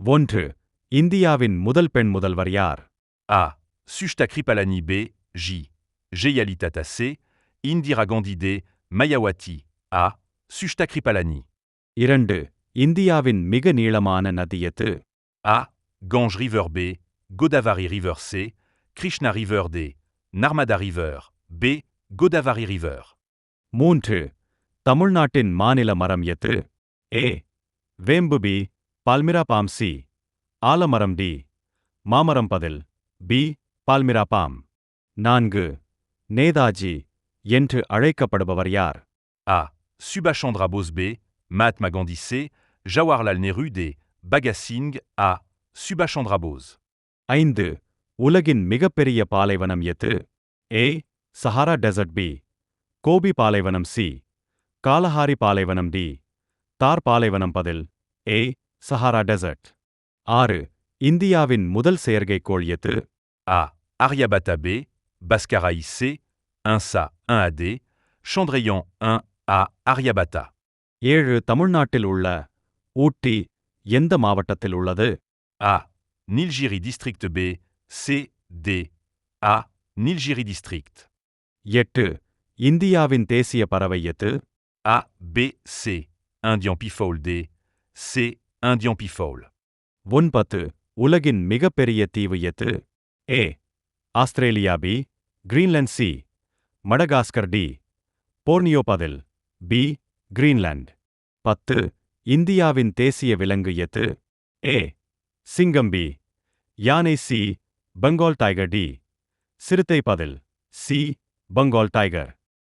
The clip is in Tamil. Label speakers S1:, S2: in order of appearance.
S1: ஒன்று. இந்தியாவின் முதல் பெண் முதல்வர் யார்?
S2: A. Sushta Kripalani. B. J. Jayalalitha C. Indira Gandhi. D. Mayawati. A. Sushta Kripalani.
S1: இரண்டு. இந்தியாவின் மிக நீளமான நதி எது?
S2: A. Gange River. B. Godavari River. C. Krishna River. D. Narmada River. B. Godavari River.
S1: மூன்று. தமிழ்நாட்டின் மாநில மரம் எது? A. வேம்பு. B. பால்மிரா பாம். C. ஆலமரம். D. மாமரம். பதில் B. பால்மிரா பாம். நான்கு. நேதாஜி என்று அழைக்கப்படுபவர் யார்?
S2: A. Subhash Chandra Bose. B. Mahatma Gandhi. C. Jawaharlal Nehru. D. Bhagat Singh. A. Subhash Chandra Bose.
S1: ஐந்து. உலகின் மிகப்பெரிய பாலைவனம் எது? A. Sahara desert. B. Gobi பாலைவனம். C. காலஹாரி பாலைவனம். D. தார் பாலைவனம். பதில் A. Sahara dessert. ஆறு. இந்தியாவின் முதல் செயற்கைக்கோள் எது?
S2: A. Aryabhata. B. Bhaskara. C. 1SA 1AD. Chandrayaan 1A. Aryabhata.
S1: ஏழு. தமிழ்நாட்டில் உள்ள ஊட்டி எந்த மாவட்டத்தில் உள்ளது?
S2: A. Nilgiri District. B. C. D. A. Nilgiri District.
S1: எட்டு. இந்தியாவின் தேசிய பறவை எது?
S2: A. B. C. Indian Peafowl. D. C. Indian Peafowl.
S1: ஒன்பது. உலகின் மிகப்பெரிய தீவு எது? A. Australia. B. Greenland. C. Madagascar. D. Borneo. பதில் B. கிரீன்லாந்து. பத்து. இந்தியாவின் தேசிய விலங்கு எது? A. சிங்கம். B. யானை. C. பெங்கால் டைகர். D. சிறுத்தை. பதில் C. பெங்கால் டைகர்.